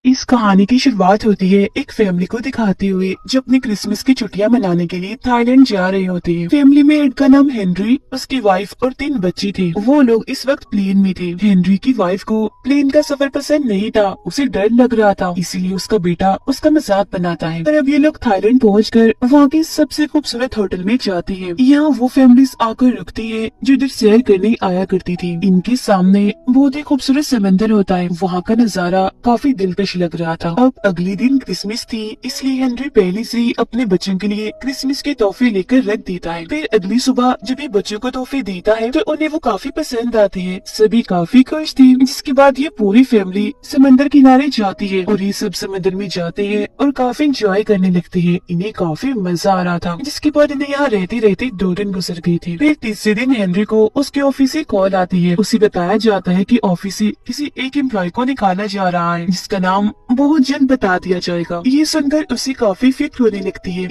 इस कहानी की शुरुआत होती है एक फैमिली को दिखाते हुए जो अपनी क्रिसमस की छुट्टियां मनाने के लिए थाईलैंड जा रही होती है। फैमिली में एक का नाम हेनरी, उसकी वाइफ और 3 बच्चे थे। वो लोग इस वक्त प्लेन में थे। हेनरी की वाइफ को प्लेन का सफर पसंद नहीं था, उसे डर लग रहा था, इसीलिए उसका बेटा उसका मजाक बनाता है। पर अब ये लोग थाईलैंड पहुंचकर वहाँ के सबसे खूबसूरत होटल में जाते हैं। यहाँ वो फैमिलीज आकर रुकती है जो इधर सैर करने आया करती थी। इनके सामने बहुत ही खूबसूरत समंदर होता है। वहाँ का नजारा काफी दिलकश लग रहा था। अब अगले दिन क्रिसमस थी, इसलिए हेनरी पहले से ही अपने बच्चों के लिए क्रिसमस के तोहफे लेकर रख देता है। फिर अगली सुबह जब ये बच्चों को तोहफे देता है तो उन्हें वो काफी पसंद आते हैं। सभी काफी खुश थे। जिसके बाद ये पूरी फैमिली समंदर किनारे जाती है और ये सब समंदर में जाते हैं और काफी इंजॉय करने लगते हैं। इन्हें काफी मजा आ रहा था। जिसके बाद इन्हें यहाँ रहते रहते 2 दिन गुजर गए थे। फिर तीसरे दिन हेनरी को उसके ऑफिस से कॉल आती है। उसे बताया जाता है कि ऑफिस से किसी एक एम्प्लॉय को निकाला जा रहा है जिसका नाम बहुत जल्द बता दिया जाएगा। ये सुनकर उसे काफी फिक्र होने लगती है।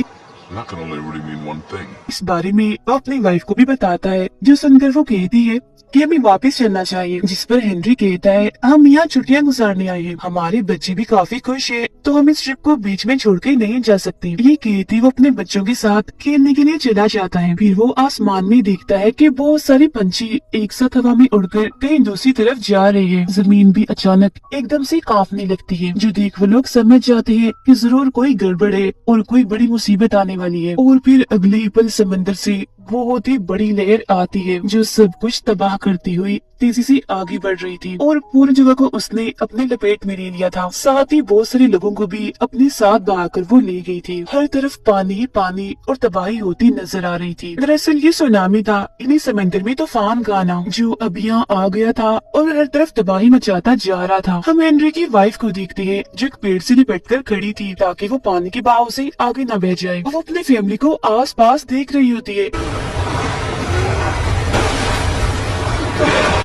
इस बारे में वो अपनी वाइफ को भी बताता है, जो सुनकर वो कहती है कि हमें वापस चलना चाहिए। जिस पर हेनरी कहता है, हम यहाँ छुट्टियाँ गुजारने आए हैं, हमारे बच्चे भी काफी खुश हैं, तो हम इस ट्रिप को बीच में छोड़ के नहीं जा सकते। ये कहती वो अपने बच्चों के साथ खेलने के लिए चला जाता है। फिर वो आसमान में देखता है कि बहुत सारे पंछी एक साथ हवा में उड़कर कहीं दूसरी तरफ जा रहे हैं। जमीन भी अचानक एकदम से कांपने लगती है, जो देख वो लोग समझ जाते हैं कि जरूर कोई गड़बड़ है और कोई बड़ी मुसीबत आने वाली है। और फिर अगले ही पल समंदर से बहुत ही बड़ी लहर आती है जो सब कुछ तबाह करती हुई तेजी से आगे बढ़ रही थी और पूरी जगह को उसने अपने लपेट में ले लिया था। साथ ही बहुत सारे लोगों को भी अपने साथ बहाकर वो ले गई थी। हर तरफ पानी ही पानी और तबाही होती नजर आ रही थी। दरअसल ये सुनामी था, इन्हीं समंदर में तूफान का आना जो अब यहाँ आ गया था और हर तरफ तबाही मचाता जा रहा था। हम हेनरी की वाइफ को देखते हैं जो एक पेड़ से लिपट कर खड़ी थी ताकि वो पानी के बहाव से आगे न बह जाए। वो अपनी फैमिली को आस पास देख रही होती है,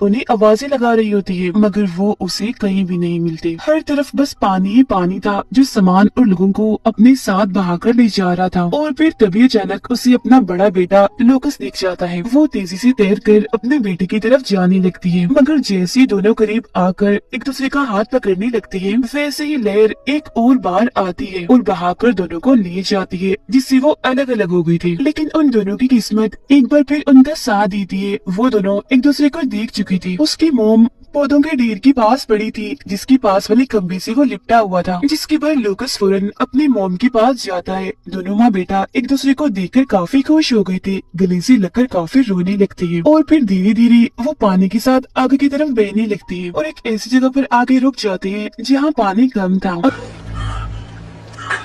उन्हें आवाजें लगा रही होती है, मगर वो उसे कहीं भी नहीं मिलते। हर तरफ बस पानी ही पानी था जो सामान और लोगों को अपने साथ बहाकर ले जा रहा था। और फिर तभी अचानक उसे अपना बड़ा बेटा लोकस दिख जाता है। वो तेजी से तैरकर अपने बेटे की तरफ जाने लगती है, मगर जैसे ही दोनों करीब आकर एक दूसरे का हाथ पकड़ने लगती है, वैसे ही लहर एक और बार आती है और बहाकर दोनों को ले जाती है, जिससे वो अलग अलग हो गई थी। लेकिन उन दोनों की किस्मत एक बार फिर उनका साथ देती है। वो दोनों एक दूसरे को देख चुकी थी। उसकी मोम पौधों के ढेर के पास पड़ी थी जिसके पास वाले खंबे से वो लिपटा हुआ था। जिसके बाद लूकस फौरन अपनी मोम के पास जाता है। दोनों माँ बेटा एक दूसरे को देखकर काफी खुश हो गए थे, गले से लगकर काफी रोने लगते हैं और फिर धीरे धीरे वो पानी के साथ आगे की तरफ बहने लगती है और एक ऐसी जगह पर आगे रुक जाते हैं जहाँ पानी कम था।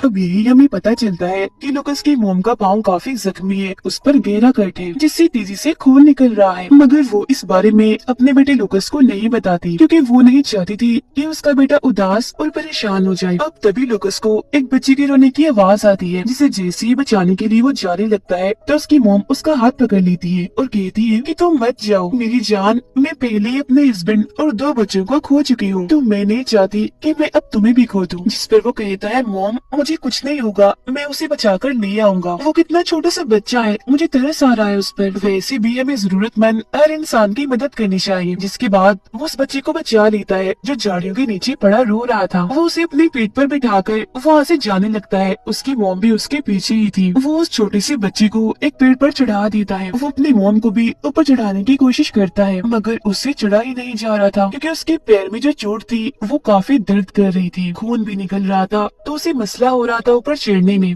अब यही हमें पता चलता है कि लूकस की मोम का पाँव काफी जख्मी है, उस पर गहरा कट है जिससे तेजी से खून निकल रहा है। मगर वो इस बारे में अपने बेटे लूकस को नहीं बताती क्योंकि वो नहीं चाहती थी कि उसका बेटा उदास और परेशान हो जाए। अब तभी लूकस को एक बच्चे के रोने की आवाज आती है, जिसे जैसे ही बचाने के लिए वो जाने लगता है तो उसकी मोम उसका हाथ पकड़ लेती है और कहती है कि तुम मत जाओ मेरी जान, मैं पहले ही अपने हस्बैंड और 2 बच्चों को खो चुकी हूँ, तो मैं नहीं चाहती कि मैं अब तुम्हें भी खो दूँ। जिस पर वो कहता है, मोम मुझे कुछ नहीं होगा, मैं उसे बचाकर ले आऊंगा, वो कितना छोटा सा बच्चा है, मुझे तरस आ रहा है उस पर। वैसे भी हमें जरूरतमंद हर इंसान की मदद करनी चाहिए। जिसके बाद वो उस बच्चे को बचा लेता है जो झाड़ियों के नीचे पड़ा रो रहा था। वो उसे अपने पेट पर बिठाकर वहाँ से जाने लगता है। उसकी मोम भी उसके पीछे ही थी। वो उस छोटे से बच्चे को एक पेड़ पर चढ़ा देता है। वो अपनी मोम को भी ऊपर चढ़ाने की कोशिश करता है, मगर उससे चढ़ा ही नहीं जा रहा था क्योंकि उसके पैर में जो चोट थी वो काफी दर्द कर रही थी, खून भी निकल रहा था, तो उसे मसला हो रहा था ऊपर चढ़ने में।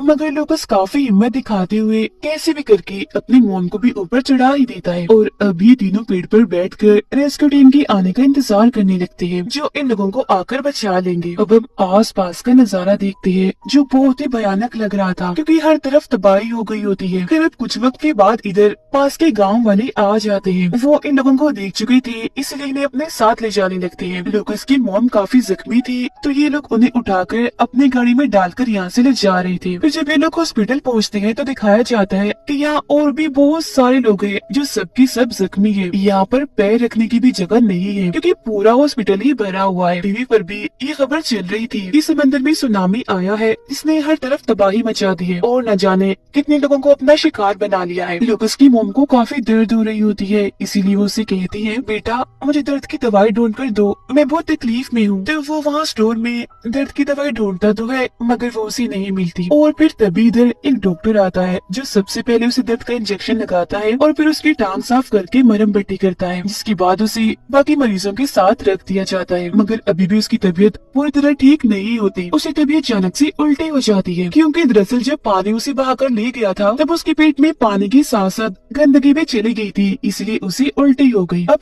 मगर लूकस काफी हिम्मत दिखाते हुए कैसे भी करके अपनी मोम को भी ऊपर चढ़ा ही देता है और अब ये तीनों पेड़ पर बैठकर रेस्क्यू टीम के आने का इंतजार करने लगते हैं जो इन लोगों को आकर बचा लेंगे। अब हम आस पास का नजारा देखते हैं जो बहुत ही भयानक लग रहा था क्योंकि हर तरफ तबाही हो गई होती है। फिर अब कुछ वक्त के बाद इधर पास के गाँव वाले आ जाते हैं। वो इन लोगों को देख चुके थे, इसलिए इन्हें अपने साथ ले जाने लगते हैं। लूकस की मोम काफी जख्मी थी तो ये लोग उन्हें उठाकर अपनी गाड़ी में डालकर यहाँ से ले जा रहे थे। फिर जब ये लोग हॉस्पिटल पहुंचते हैं तो दिखाया जाता है कि यहाँ और भी बहुत सारे लोग हैं जो सबकी सब जख्मी है। यहाँ पर पैर रखने की भी जगह नहीं है क्योंकि पूरा हॉस्पिटल ही भरा हुआ है। टीवी पर भी ये खबर चल रही थी कि समंदर में सुनामी आया है जिसने हर तरफ तबाही मचा दी है और न जाने कितने लोगों को अपना शिकार बना लिया है। लुकस की मोम को काफी दर्द हो रही होती है, इसीलिए वो उसे कहती है, बेटा मुझे दर्द की दवाई ढूंढ कर दो, मैं बहुत तकलीफ में हूँ। तो वो वहाँ स्टोर में दर्द की दवाई ढूंढता तो है मगर वो उसे नहीं मिलती। और फिर तभी इधर एक डॉक्टर आता है जो सबसे पहले उसे दर्द का इंजेक्शन लगाता है और फिर उसकी टांग साफ करके मरहम पट्टी करता है, जिसके बाद उसे बाकी मरीजों के साथ रख दिया जाता है। मगर अभी भी उसकी तबीयत पूरी तरह ठीक नहीं होती। उसे तभी अचानक से उल्टी हो जाती है क्योंकि दरअसल जब पानी उसे बहाकर ले गया था तब उसके पेट में पानी के साथ साथ गंदगी भी चली गई थी, इसलिए उसे उल्टी हो गई। अब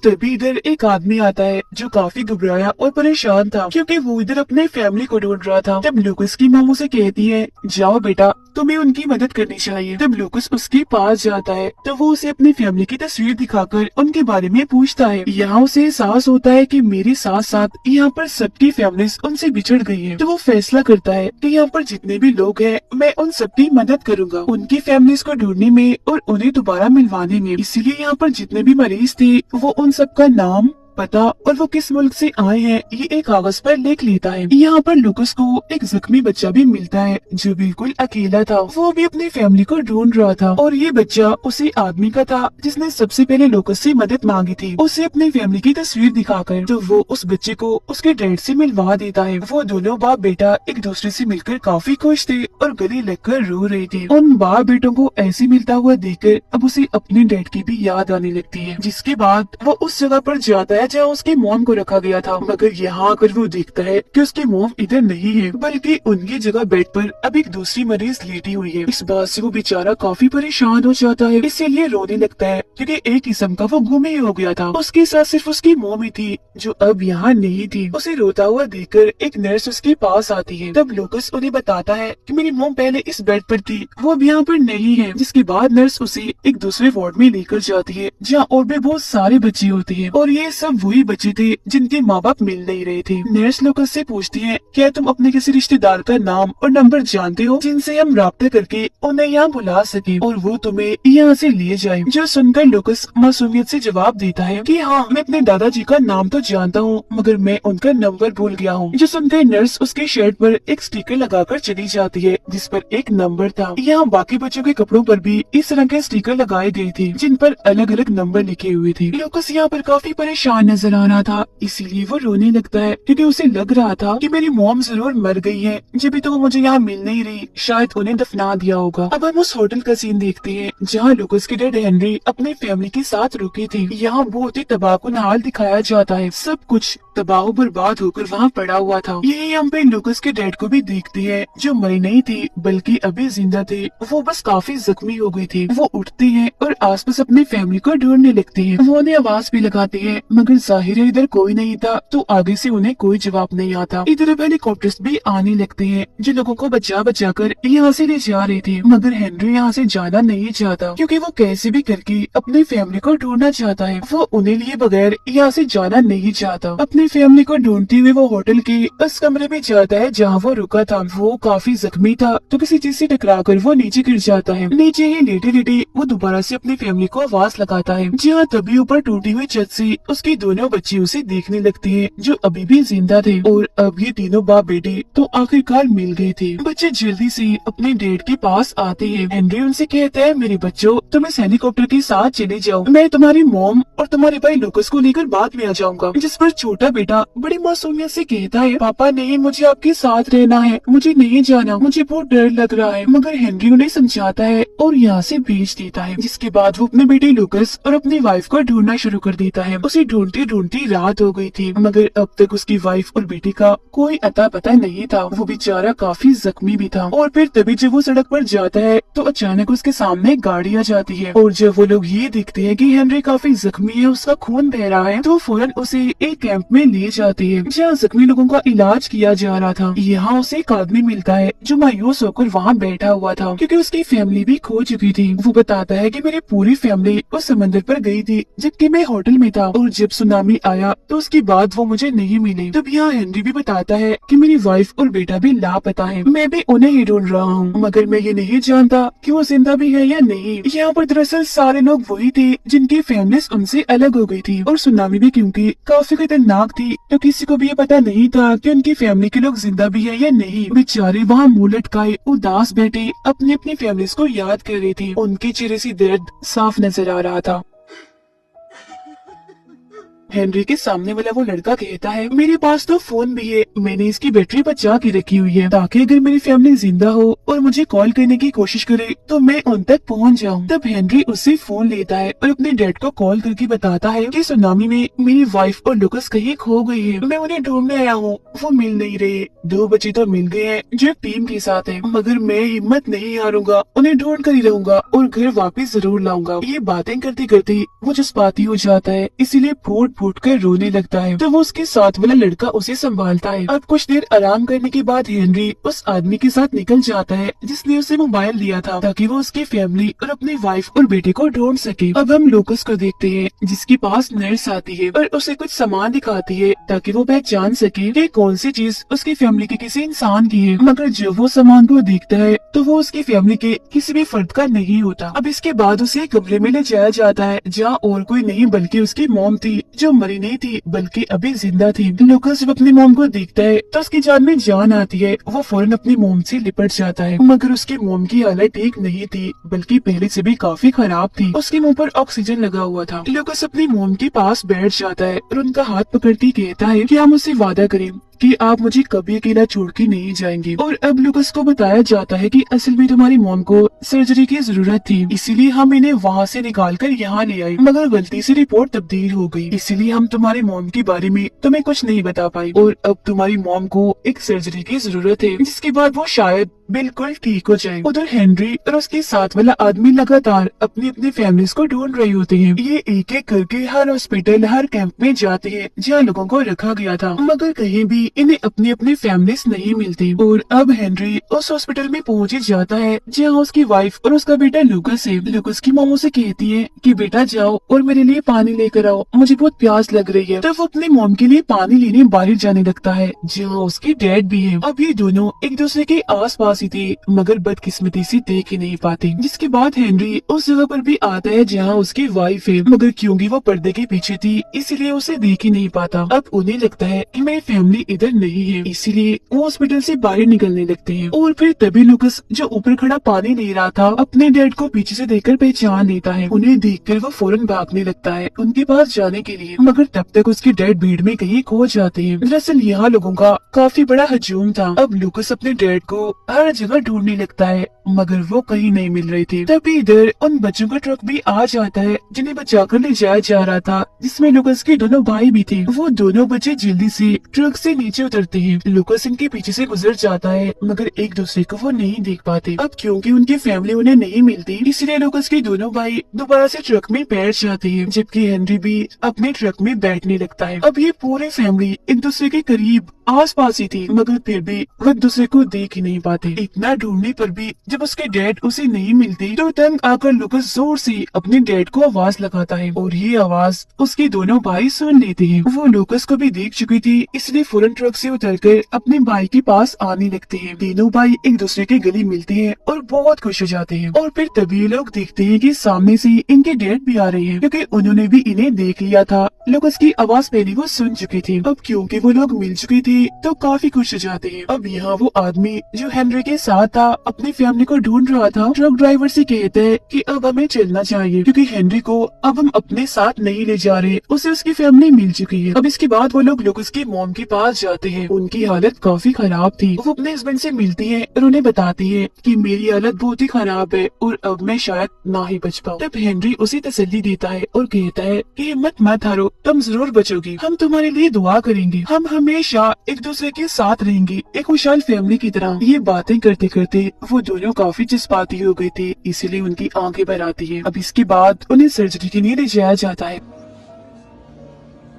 तभी इधर एक आदमी आता है जो काफी घबराया और परेशान था क्योंकि वो इधर अपने फैमिली को ढूंढ रहा था। तब लुकस की मॉम उसे कहती है, जाओ बेटा तुम्हें उनकी मदद करनी चाहिए। तब लुकस उसके पास जाता है तो वो उसे अपनी फैमिली की तस्वीर दिखाकर उनके बारे में पूछता है। यहाँ उसे एहसास होता है कि मेरे साथ साथ यहाँ पर सबकी फैमिलीज उनसे बिछड़ गई है। तो वो फैसला करता है कि यहाँ पर जितने भी लोग हैं मैं उन सबकी मदद करूंगा उनकी फैमिलीज को ढूंढने में और उन्हें दोबारा मिलवाने में। इसीलिए यहाँ पर जितने भी मरीज थे वो उन सबका नाम, पता और वो किस मुल्क से आए हैं ये एक कागज पर लिख लेता है। यहाँ पर लुकस को एक जख्मी बच्चा भी मिलता है जो बिल्कुल अकेला था। वो भी अपनी फैमिली को ढूंढ रहा था और ये बच्चा उसी आदमी का था जिसने सबसे पहले लुकस से मदद मांगी थी। उसे अपनी फैमिली की तस्वीर दिखाकर तो वो उस बच्चे को उसके डैड से मिलवा देता है। वो दोनों बाप बेटा एक दूसरे से मिलकर काफी खुश थे और गले लगकर रो रहे थे। उन बाप बेटों को ऐसे मिलता हुआ देखकर अब उसे अपने डैड की भी याद आने लगती है, जिसके बाद वो उस जगह पर जाता है जहाँ उसकी मॉम को रखा गया था। मगर यहाँ आकर वो देखता है कि उसकी मॉम इधर नहीं है बल्कि उनकी जगह बेड पर अब एक दूसरी मरीज लेटी हुई है। इस बात से वो बेचारा काफी परेशान हो जाता है, इसीलिए रोने लगता है क्योंकि एक किस्म का वो गुम ही हो गया था। उसके साथ सिर्फ उसकी मॉम ही थी जो अब यहाँ नहीं थी। उसे रोता हुआ देखकर एक नर्स उसके पास आती है। तब लुकस उन्हें बताता है कि मेरी मॉम पहले इस बेड पर थी, वो अब यहाँ पर नहीं है। जिसके बाद नर्स उसे एक दूसरे वार्ड में लेकर जाती है जहाँ और भी बहुत सारे बच्चे होते हैं और ये सब वही बच्चे थे जिनके माँ बाप मिल नहीं रहे थे। नर्स लुकस से पूछती है, क्या तुम अपने किसी रिश्तेदार का नाम और नंबर जानते हो जिनसे हम राब्ता करके उन्हें यहाँ बुला सके और वो तुम्हें यहाँ से ले जाए। जो सुनकर लुकस मासूमियत से जवाब देता है कि हाँ मैं अपने दादाजी का नाम तो जानता हूँ मगर मैं उनका नंबर भूल गया हूँ। जो सुनकर नर्स उसके शर्ट पर एक स्टिकर लगाकर चली जाती है जिस पर एक नंबर था। यहाँ बाकी बच्चों के कपड़ों पर भी इस तरह के स्टिकर लगाए गए थे जिन पर अलग अलग नंबर लिखे हुए थे। लुकस यहाँ पर काफी परेशान नजर आ रहा था, इसीलिए वो रोने लगता है क्योंकि उसे लग रहा था कि मेरी मॉम जरूर मर गई है, जब भी तो वो मुझे यहाँ मिल नहीं रही, शायद उन्हें दफना दिया होगा। अब हम उस होटल का सीन देखते हैं जहाँ लुकस के डैड हेनरी अपनी फैमिली के साथ रुके थे। यहाँ बहुत ही तबाहकुन हाल दिखाया जाता है, सब कुछ तबाह बर्बाद होकर वहाँ पड़ा हुआ था। यही हम पे लुकस के डैड को भी देखते हैं जो मरे नहीं थे बल्कि अभी जिंदा थे। वो बस काफी जख्मी हो गए थे। वो उठते हैं और आसपास अपनी फैमिली को ढूंढने लगते हैं। वो उन्हें आवाज भी लगाते हैं मगर जाहिर है इधर कोई नहीं था तो आगे से उन्हें कोई जवाब नहीं आता। इधर अब हेलीकॉप्टर्स भी आने लगते हैं जो लोगों को बचा बचा कर यहाँ से ले जा रहे थे। मगर हेनरी यहाँ से जाना नहीं चाहता क्योंकि वो कैसे भी करके अपनी फैमिली को ढूंढना चाहता है। वो उन्हें लिए बगैर यहाँ से जाना नहीं चाहता। अपनी फैमिली को ढूंढते हुए वो होटल के उस कमरे में जाता है जहाँ वो रुका था। वो काफी जख्मी था तो किसी चीज से टकरा कर वो नीचे गिर जाता है। नीचे ही लेटे लेटे वो दोबारा से अपनी फैमिली को आवाज लगाता है जहाँ तभी ऊपर टूटी हुई छत से उसके दोनों बच्चे उसे देखने लगते हैं जो अभी भी जिंदा थे। और अब ये तीनों बाप बेटे तो आखिरकार मिल गए थे। बच्चे जल्दी से अपने डैड के पास आते हैं। हेनरी उनसे कहता है, मेरे बच्चों तुम इस हेलीकॉप्टर के साथ चले जाओ, मैं तुम्हारी मॉम और तुम्हारे भाई लुकस को लेकर बाद में आ जाऊंगा। जिस पर छोटा बेटा बड़ी मासूमियत से कहता है, पापा नहीं, मुझे आपके साथ रहना है, मुझे नहीं जाना, मुझे बहुत डर लग रहा है। मगर हेनरी उन्हें समझाता है और यहाँ से भेज देता है। जिसके बाद वो अपने बेटे लुकस और अपनी वाइफ को ढूंढना शुरू कर देता है। उसे ढूंढते ढूंढती रात हो गई थी मगर अब तक उसकी वाइफ और बेटे का कोई अता पता नहीं था। वो बेचारा काफी जख्मी भी था। और फिर तभी जब वो सड़क पर जाता है तो अचानक उसके सामने एक गाड़ी आ जाती है और जब वो लोग ये देखते हैं कि हेनरी काफी जख्मी है, उसका खून बह रहा है, तो फौरन उसे एक कैंप में में ले जाती है जहाँ जख्मी लोगों का इलाज किया जा रहा था। यहाँ उसे एक आदमी मिलता है जो मायूस होकर वहाँ बैठा हुआ था क्योंकि उसकी फैमिली भी खो चुकी थी। वो बताता है कि मेरी पूरी फैमिली उस समंदर पर गई थी जबकि मैं होटल में था और जब सुनामी आया तो उसके बाद वो मुझे नहीं मिले। तब यहाँ हेनरी भी बताता है कि मेरी वाइफ और बेटा भी लापता है, मैं भी उन्हें ही ढूंढ रहा हूँ मगर मैं ये नहीं जानता कि वो जिंदा भी है या नहीं। यहाँ पर दरअसल सारे लोग वही थे जिनकी फैमिलीज उनसे अलग हो गई थी और सुनामी भी क्योंकि काफी खतरनाक थी तो किसी को भी ये पता नहीं था कि उनकी फैमिली के लोग जिंदा भी है या नहीं। बेचारे वहाँ मुंह लटकाए उदास बैठे अपनी अपनी फैमिलीज को याद कर रही थी। उनके चेहरे से दर्द साफ नजर आ रहा था। हेनरी के सामने वाला वो लड़का कहता है मेरे पास तो फोन भी है, मैंने इसकी बैटरी बचा के रखी हुई है ताकि अगर मेरी फैमिली जिंदा हो और मुझे कॉल करने की कोशिश करे तो मैं उन तक पहुंच जाऊं। तब हेनरी उससे फोन लेता है और अपने डैड को कॉल करके बताता है कि सुनामी में मेरी वाइफ और लुकस कहीं खो गई है, मैं उन्हें ढूंढने आया हूँ, वो मिल नहीं रहे। 2 बच्चे तो मिल गए हैं जो एक टीम के साथ है मगर मैं हिम्मत नहीं हारूंगा, उन्हें ढूंढ कर ही रहूंगा और घर वापस जरूर लाऊंगा। ये बातें करते करते वो जज्बाती हो जाता है, इसीलिए फूट फूट कर रोने लगता है। तो वो उसके साथ वाला लड़का उसे संभालता है। अब कुछ देर आराम करने के बाद हेनरी उस आदमी के साथ निकल जाता है जिसने उसे मोबाइल दिया था ताकि वो उसकी फैमिली और अपनी वाइफ और बेटे को ढूंढ सके। अब हम लूकस को देखते हैं जिसके पास नर्स आती है और उसे कुछ सामान दिखाती है ताकि वो पहचान सके कि कौन सी चीज उसकी फैमिली के किसी इंसान की है। मगर जब वो सामान को देखता है तो वो उसकी फैमिली के किसी भी फर्द का नहीं होता। अब इसके बाद उसे कमरे में ले जाया जाता है जहाँ और कोई नहीं बल्कि उसकी मॉम थी जो मरी नहीं थी बल्कि अभी जिंदा थी। लूकस जब अपनी मॉम को देखता है तो उसकी जान में जान आती है। वो फौरन अपनी मॉम से लिपट जाता है मगर उसकी मॉम की हालत ठीक नहीं थी बल्कि पहले से भी काफी खराब थी। उसके मुंह पर ऑक्सीजन लगा हुआ था। लूकस अपनी मॉम के पास बैठ जाता है और उनका हाथ पकड़ती कहता है कि आप मुझसे वादा करें कि आप मुझे कभी अकेला छोड़ के नहीं जाएंगे। और अब लूकस को बताया जाता है कि असल में तुम्हारी मॉम को सर्जरी की जरूरत थी, इसीलिए हम इन्हें वहाँ से निकाल कर यहाँ ले आए मगर गलती से रिपोर्ट तब्दील हो गई, इसीलिए हम तुम्हारे मॉम के बारे में तुम्हें कुछ नहीं बता पाए और अब तुम्हारी मॉम को एक सर्जरी की जरूरत है जिसके बाद वो शायद बिल्कुल ठीक हो जाए। उधर हेनरी और उसके साथ वाला आदमी लगातार अपनी अपनी फैमिलीज को ढूंढ रहे होते हैं। ये एक एक करके हर हॉस्पिटल हर कैंप में जाते हैं जहाँ लोगों को रखा गया था मगर कहीं भी इन्हें अपनी अपनी फैमिलीज नहीं मिलती। और अब हेनरी उस हॉस्पिटल में पहुंच ही जाता है जहाँ उसकी वाइफ और उसका बेटा लूकस है। लूकस की मॉम उसे कहती है कि बेटा जाओ और मेरे लिए पानी लेकर आओ, मुझे बहुत प्यास लग रही है। तब वो अपनी मॉम के लिए पानी लेने बाहर जाने लगता है जहाँ उसकी डैड भी है। अब ये दोनों एक दूसरे के आस पास ही थे मगर बदकिस्मती से देख ही नहीं पाते। जिसके बाद हेनरी उस जगह पर भी आता है जहाँ उसकी वाइफ है मगर क्योंकि वो पर्दे के पीछे थी इसलिए उसे देख ही नहीं पाता। अब उन्हें लगता है कि मेरी फैमिली इधर नहीं है, इसीलिए वो हॉस्पिटल से बाहर निकलने लगते हैं। और फिर तभी लूकस जो ऊपर खड़ा पानी ले रहा था अपने डैड को पीछे से देखकर पहचान लेता है। उन्हें देखकर वो फौरन भागने लगता है उनके पास जाने के लिए मगर तब तक उसके डैड भीड़ में कहीं खो जाते हैं। दरअसल यहाँ लोगों का काफी बड़ा हजूम था। अब लूकस अपने डैड को हर जगह ढूंढने लगता है मगर वो कहीं नहीं मिल रहे थे। तभी इधर उन बच्चों का ट्रक भी आ जाता है जिन्हें बचाकर ले जाया जा रहा था जिसमें लूकस के दोनों भाई भी थे। वो दोनों बच्चे जल्दी से ट्रक से नीचे उतरते हैं। लूकस इनके पीछे से गुजर जाता है मगर एक दूसरे को वो नहीं देख पाते। अब क्योंकि उनकी फैमिली उन्हें नहीं मिलती इसलिए लूकस के दोनों भाई दोबारा से ट्रक में बैठ जाते हैं जबकि हेनरी भी अपने ट्रक में बैठने लगता है। अब ये पूरी फैमिली एक दूसरे के करीब आस पास ही थी मगर फिर भी वो एक दूसरे को देख ही नहीं पाते। इतना ढूंढने पर भी जब उसके डैड उसे नहीं मिलती तो तंग आकर लूकस जोर से अपने डैड को आवाज लगाता है और ये आवाज उसके दोनों भाई सुन लेते हैं। वो लूकस को भी देख चुकी थी इसलिए फौरन ट्रक से उतरकर अपने भाई के पास आने लगते हैं। तीनों भाई एक दूसरे के गले मिलते हैं और बहुत खुश हो जाते हैं। और फिर तभी लोग देखते हैं कि सामने से इनके डैड भी आ रहे हैं क्योंकि उन्होंने भी इन्हें देख लिया था। लूकस की आवाज पहले वो सुन चुकी थी। अब क्योंकि वो लोग मिल चुके थे तो काफी खुश हो जाते हैं। अब यहाँ वो आदमी जो हेनरी के साथ था अपनी फैमिली को ढूंढ रहा था ट्रक ड्राइवर से कहते हैं कि अब हमें चलना चाहिए क्योंकि हेनरी को अब हम अपने साथ नहीं ले जा रहे, उसे उसकी फैमिली मिल चुकी है। अब इसके बाद वो लोग लूकस की मॉम के पास जाते हैं। उनकी हालत काफी खराब थी। वो अपने हस्बैंड से मिलती है और उन्हें बताती है कि मेरी हालत बहुत ही खराब है और अब मैं शायद ना ही बच पाऊँ। तब हेनरी उसे तसल्ली देता है और कहता है कि हिम्मत मत हारो, तुम जरूर बचोगी, हम तुम्हारे लिए दुआ करेंगे, हम हमेशा एक दूसरे के साथ रहेंगे एक खुशहाल फैमिली की तरह। ये बातें करते करते वो दोनों काफी जज्बाती हो गए थे इसीलिए उनकी आंखें भर आती है। अब इसके बाद उन्हें सर्जरी के लिए ले जाया जाता है।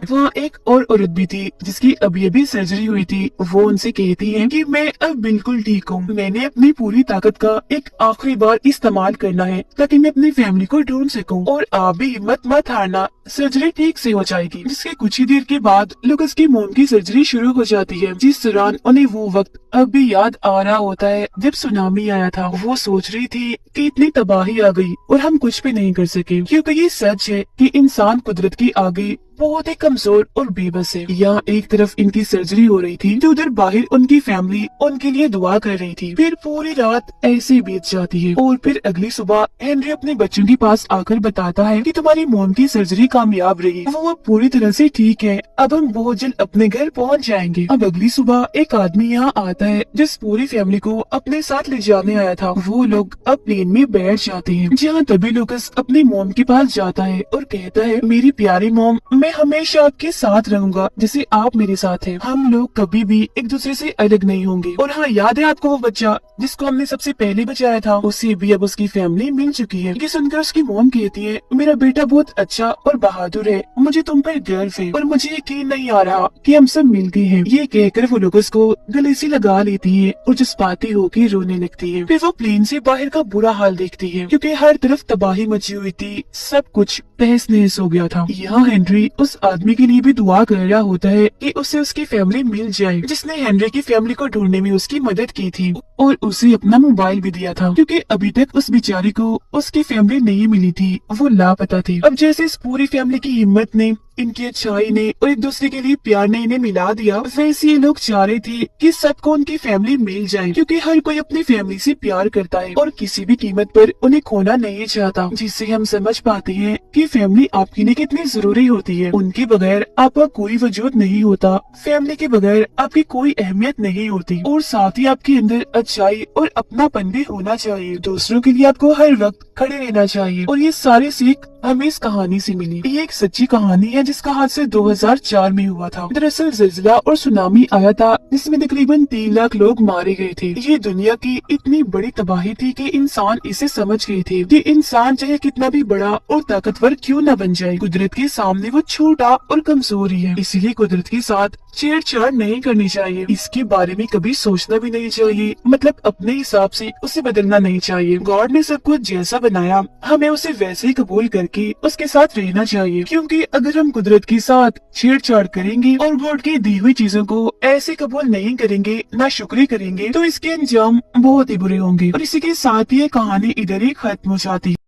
वहाँ एक और औरत भी थी जिसकी अभी अभी सर्जरी हुई थी। वो उनसे कहती है कि मैं अब बिल्कुल ठीक हूँ, मैंने अपनी पूरी ताकत का एक आखिरी बार इस्तेमाल करना है ताकि मैं अपनी फैमिली को ढूंढ सकूं, और आप भी हिम्मत मत हारना, सर्जरी ठीक से हो जाएगी। जिसके कुछ ही देर के बाद लुकस की मोम की सर्जरी शुरू हो जाती है, जिस दौरान उन्हें वो वक्त अब भी याद आ रहा होता है जब सुनामी आया था। वो सोच रही थी कि इतनी तबाही आ गई और हम कुछ भी नहीं कर सके, क्योंकि ये सच है कि इंसान कुदरत की आगे बहुत ही कमजोर और बेबस है। यहाँ एक तरफ इनकी सर्जरी हो रही थी तो उधर बाहर उनकी फैमिली उनके लिए दुआ कर रही थी। फिर पूरी रात ऐसे बीत जाती है और फिर अगली सुबह हेनरी अपने बच्चों के पास आकर बताता है कि तुम्हारी मोम की सर्जरी कामयाब रही, वो अब पूरी तरह से ठीक है, अब हम बहुत जल्द अपने घर पहुँच जाएंगे। अब अगली सुबह एक आदमी यहाँ आता है जिस पूरी फैमिली को अपने साथ ले जाने आया था। वो लोग अब प्लेन में बैठ जाते हैं, जहाँ तभी लुकस अपनी मोम के पास जाता है और कहता है, मेरी प्यारी मोम, मैं हमेशा आपके साथ रहूंगा जैसे आप मेरे साथ हैं। हम लोग कभी भी एक दूसरे से अलग नहीं होंगे। और हाँ, याद है आपको वो बच्चा जिसको हमने सबसे पहले बचाया था, उसे भी अब उसकी फैमिली मिल चुकी है। ये सुनकर उसकी मोम कहती है, मेरा बेटा बहुत अच्छा और बहादुर है, मुझे तुम पर गर्व है और मुझे यकीन नहीं आ रहा कि हम सब मिल गए हैं। ये कहकर वो लुकस को गले से लगा लेती है और जज्बाती होकर रोने लगती है। फिर वो प्लेन से बाहर का बुरा हाल देखती है, क्योंकि हर तरफ तबाही मची हुई थी, सब कुछ तहस नहस हो गया था। यहाँ हेनरी उस आदमी के लिए भी दुआ कर रहा होता है कि उसे उसकी फैमिली मिल जाए, जिसने हेनरी की फैमिली को ढूंढने में उसकी मदद की थी और उसे अपना मोबाइल भी दिया था, क्योंकि अभी तक उस बेचारी को उसकी फैमिली नहीं मिली थी, वो लापता थी। अब जैसे इस पूरी फैमिली की हिम्मत ने, इनकी अच्छाई ने और एक दूसरे के लिए प्यार ने इन्हें मिला दिया, वैसे ये लोग चाह रहे थे कि सबको उनकी फैमिली मिल जाए, क्योंकि हर कोई अपनी फैमिली से प्यार करता है और किसी भी कीमत पर उन्हें खोना नहीं चाहता। जिससे हम समझ पाते हैं कि फैमिली आपके लिए कितनी जरूरी होती है। उनके बगैर आपका कोई वजूद नहीं होता, फैमिली के बगैर आपकी कोई अहमियत नहीं होती, और साथ ही आपके अंदर अच्छाई और अपनापन भी होना चाहिए। दूसरों के लिए आपको हर वक्त खड़े रहना चाहिए, और ये सारी सीख हमें इस कहानी से मिली। ये एक सच्ची कहानी है जिसका हादसा 2004 में हुआ था। दरअसल जिल्जिला और सुनामी आया था जिसमें तकरीबन 3 लाख लोग मारे गए थे। ये दुनिया की इतनी बड़ी तबाही थी कि इंसान इसे समझ गए थे कि इंसान चाहे कितना भी बड़ा और ताकतवर क्यों न बन जाए, कुदरत के सामने वो छोटा और कमजोर ही है। इसीलिए कुदरत के साथ छेड़छाड़ नहीं करनी चाहिए, इसके बारे में कभी सोचना भी नहीं चाहिए, मतलब अपने हिसाब से उसे बदलना नहीं चाहिए। गॉड ने सब कुछ जैसा बनाया, हमें उसे वैसे ही कबूल करके उसके साथ रहना चाहिए, क्योंकि अगर हम कुदरत के साथ छेड़छाड़ करेंगे और गॉड की दी हुई चीजों को ऐसे कबूल नहीं करेंगे, ना शुक्रिया करेंगे, तो इसके अंजाम बहुत ही बुरे होंगे। और इसी के साथ ये कहानी इधर ही खत्म हो जाती है।